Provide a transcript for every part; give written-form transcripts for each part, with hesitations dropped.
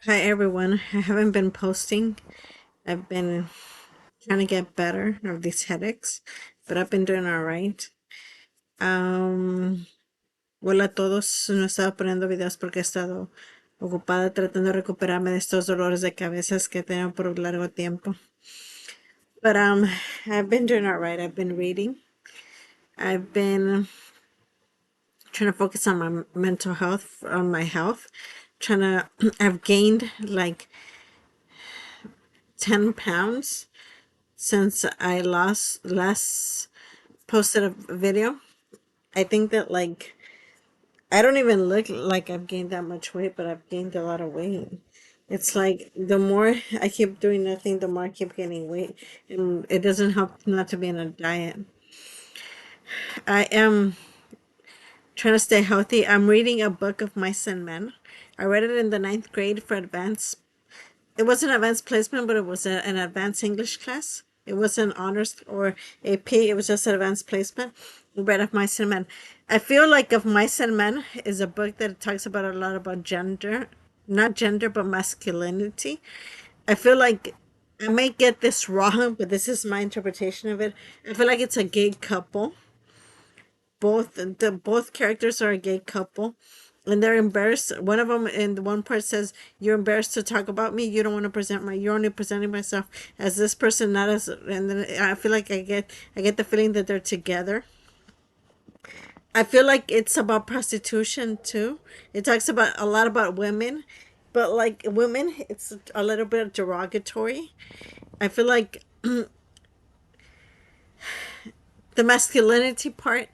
Hi everyone. I haven't been posting. I've been trying to get better of these headaches, but I've been doing all right. Um, Hola a todos. No he estado poniendo videos porque he estado ocupada tratando de recuperarme de estos dolores de cabezas que he tenido por un largo tiempo. But I've been doing all right. I've been reading. I've been trying to focus on my mental health, on my health. Trying to. I've gained like 10 pounds since I last posted a video. I think that like I don't even look like I've gained that much weight, but I've gained a lot of weight. It's like the more I keep doing nothing, the more I keep gaining weight, and it doesn't help not to be on a diet. I am trying to stay healthy. I'm reading a book of Mice and Men. I read it in the ninth grade for advanced. It wasn't advanced placement, but it was an advanced English class. It wasn't honors or AP. It was just an advanced placement. We read of Mice and Men. I feel like Of Mice and Men is a book that talks about a lot about gender, not gender, but masculinity. I feel like I may get this wrong, but this is my interpretation of it. I feel like it's a gay couple. Both characters are a gay couple, and they're embarrassed. One of them in the one part says, "You're embarrassed to talk about me. You don't want to present my. You're only presenting myself as this person, not as." And then I feel like I get the feeling that they're together. I feel like it's about prostitution too. It talks about a lot about women, but like women, it's a little bit derogatory. I feel like the masculinity part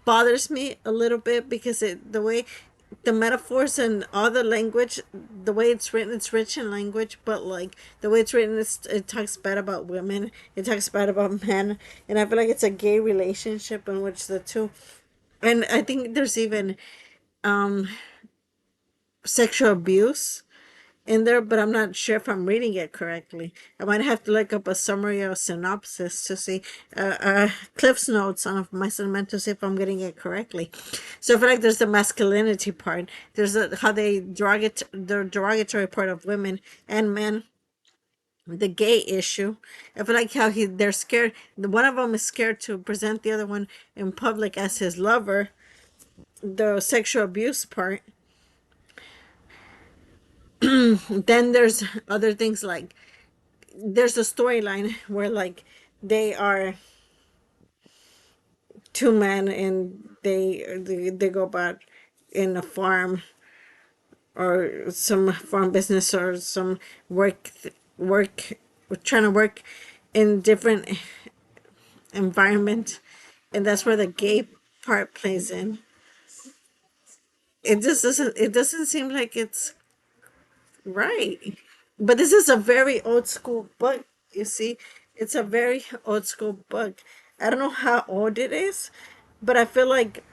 bothers me a little bit because the way the metaphors and all the language, the way it's written, it's rich in language, but like the way it's written, it talks bad about women, it talks bad about men, and I feel like it's a gay relationship in which the two, and I think there's even sexual abuse in there, but I'm not sure if I'm reading it correctly. I might have to look up a summary or synopsis to see Cliff's notes on my sentiment to see if I'm getting it correctly. So I feel like there's the masculinity part. There's how the derogatory part of women and men. The gay issue. I feel like how they're scared. One of them is scared to present the other one in public as his lover. The sexual abuse part. Then there's other things like there's a storyline where like they are two men and they go about in a farm or some farm business or some work trying to work in different environment, and that's where the gay part plays in. It doesn't seem like it's right. But this is a very old school book, you see. It's a very old school book. I don't know how old it is, but I feel like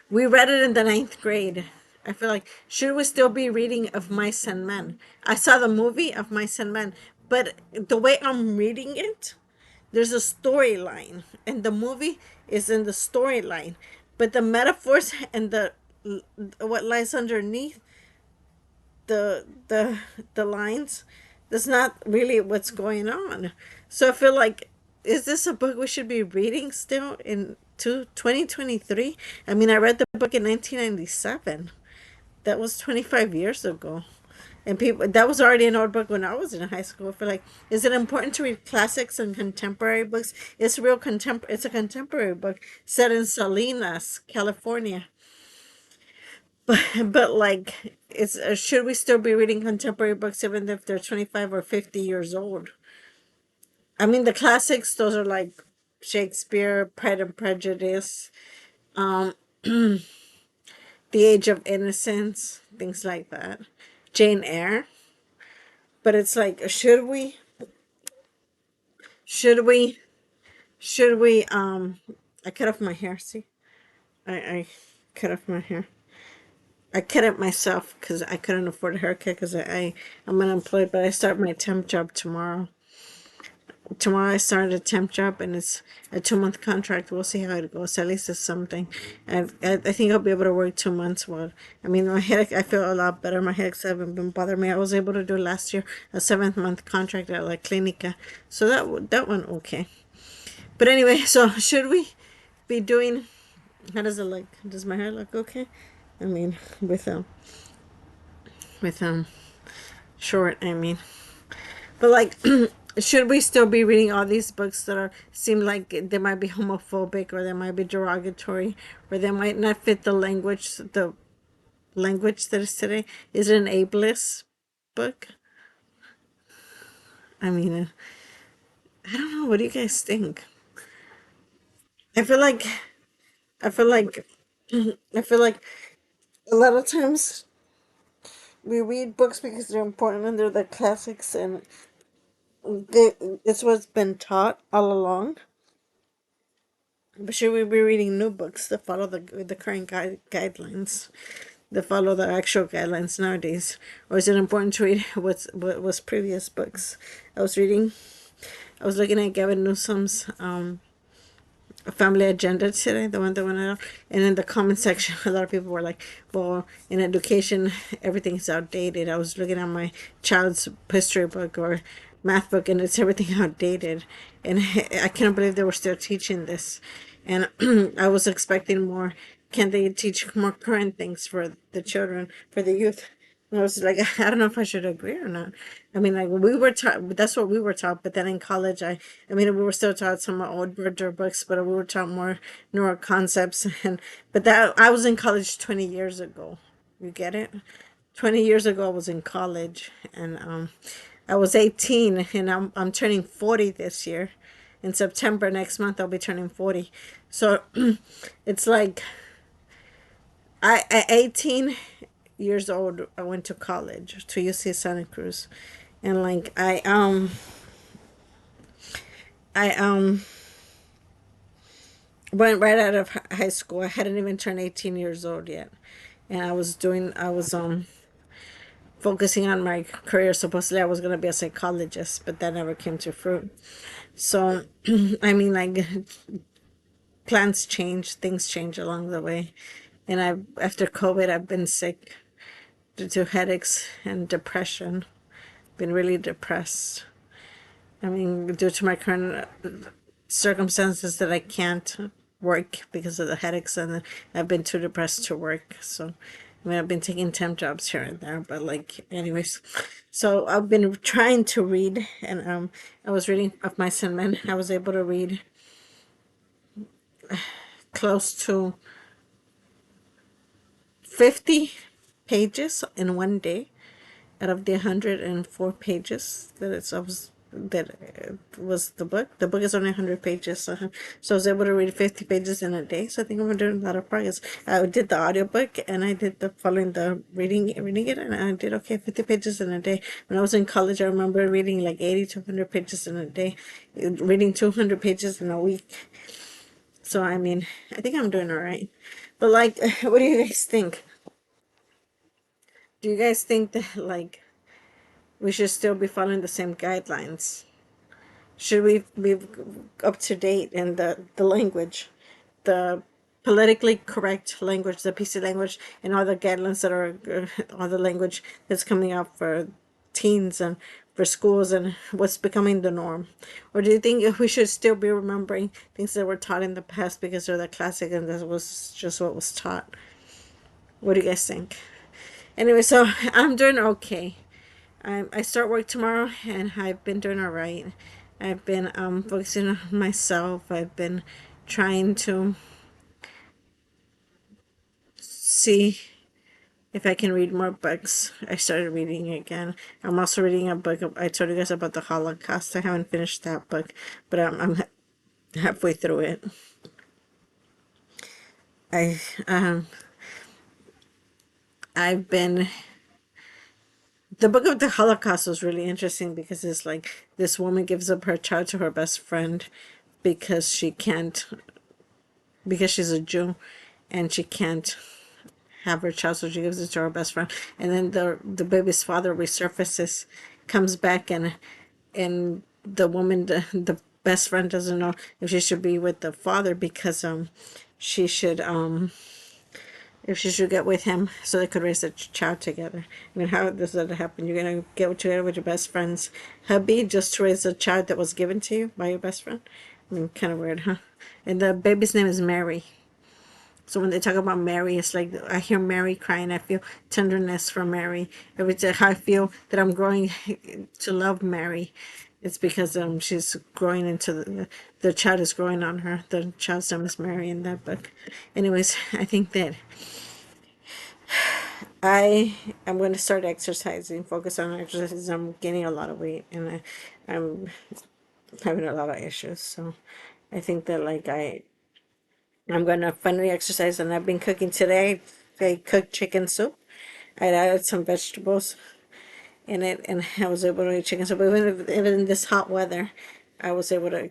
we read it in the ninth grade. I feel like should we still be reading Of Mice and Men? I saw the movie Of Mice and Men, but the way I'm reading it, there's a storyline, and the movie is in the storyline, but the metaphors and the what lies underneath the lines, that's not really what's going on. So I feel like, is this a book we should be reading still in 2023? I mean, I read the book in 1997. That was 25 years ago. And people, that was already an old book when I was in high school. I feel like, is it important to read classics and contemporary books? It's a contemporary book set in Salinas, California. But like, it's should we still be reading contemporary books even if they're 25 or 50 years old? I mean, the classics, those are like Shakespeare, Pride and Prejudice, The Age of Innocence, things like that. Jane Eyre. But it's like, should we, should we, I cut off my hair, see? I cut off my hair. I cut it myself because I couldn't afford a haircut because I'm unemployed, but I start my temp job tomorrow. tomorrow I started a temp job, and it's a 2 month contract. We'll see how it goes. At least it's something. I think I'll be able to work 2 months. Well, I mean, my headache, I feel a lot better. My headaches haven't been bothering me. I was able to do last year a 7th month contract at La Clinica. So that went okay. But anyway, so should we be doing, how does it look? Does my hair look okay? I mean, with short, I mean. But like, should we still be reading all these books that are seem like they might be homophobic, or they might be derogatory, or they might not fit the language that is today? Is it an ableist book? I mean, I don't know. What do you guys think? I feel like I feel like I feel like a lot of times we read books because they're important and they're the classics, and it's what's been taught all along. But should we be reading new books that follow the current guidelines, that follow the actual guidelines nowadays, or is it important to read what was previous books? I was reading. I was looking at Gavin Newsom's family agenda today, the one that went out, and in the comment section, a lot of people were like, "Well, in education, everything's outdated." I was looking at my child's history book or math book, and it's everything outdated, and I can't believe they were still teaching this. And I was expecting more. Can they teach more current things for the children, for the youth? And I was like, I don't know if I should agree or not. I mean, like, we were taught, that's what we were taught. But then in college, I mean, we were still taught some old Roger books, but we were taught more neuro concepts. And but that I was in college 20 years ago. You get it? 20 years ago, I was in college, and I was 18, and I'm turning 40 this year. In September next month, I'll be turning 40. So it's like I at 18 years old, I went to college to UC Santa Cruz, and like I went right out of high school. I hadn't even turned 18 years old yet, and I was focusing on my career. Supposedly, I was gonna be a psychologist, but that never came to fruit. So, I mean, like, plans change, things change along the way, and after COVID, I've been sick due to headaches and depression. Been really depressed. I mean, due to my current circumstances, that I can't work because of the headaches, and I've been too depressed to work. So, I mean, I've been taking temp jobs here and there, but like, anyways. So I've been trying to read, and I was reading Of Mice and Men. I was able to read close to 50 pages in one day out of the 104 pages that was the book. The book is only 100 pages, so I was able to read 50 pages in a day. So I think I'm doing a lot of progress. I did the audiobook, and I did the following the reading it, and I did okay, 50 pages in a day. When I was in college, I remember reading like 80 to 100 pages in a day, reading 200 pages in a week. So I mean, I think I'm doing all right. But like, what do you guys think? Do you guys think that like we should still be following the same guidelines? Should we be up to date in the language, the politically correct language, the PC language, and all the guidelines that are all the language that's coming out for teens and for schools, and what's becoming the norm? Or do you think we should still be remembering things that were taught in the past because they're the classic and that was just what was taught? What do you guys think? Anyway, so I'm doing okay. I start work tomorrow, and I've been doing all right. I've been focusing on myself. I've been trying to see if I can read more books. I started reading again. I'm also reading a book. I told you guys about the Holocaust. I haven't finished that book, but I'm halfway through it. I I've been the book of the Holocaust was really interesting because it's like this woman gives up her child to her best friend because she can't, because she's a Jew, and she can't have her child, so she gives it to her best friend. And then the baby's father resurfaces, comes back, and the woman, the best friend, doesn't know if she should be with the father because she should if she should get with him so they could raise a child together. I mean, how does that happen? You're gonna get together with your best friend's hubby just to raise a child that was given to you by your best friend? I mean, kind of weird, huh? And the baby's name is Mary. So when they talk about Mary, it's like I hear Mary crying. I feel tenderness for Mary. Every time I feel that I'm growing to love Mary, it's because she's growing into the child is growing on her. The child's name is Mary in that book. Anyways, I think that I am going to start exercising. Focus on exercise. I'm gaining a lot of weight, and I'm having a lot of issues. So I think that I'm gonna finally exercise, and I've been cooking today. I cooked chicken soup. I added some vegetables in it, and I was able to eat chicken soup. Even in this hot weather, I was able to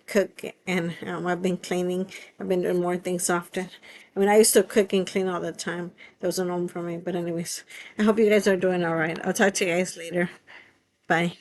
cook, and I've been cleaning. I've been doing more things often. I mean, I used to cook and clean all the time. That was a norm for me. But anyways, I hope you guys are doing all right. I'll talk to you guys later. Bye.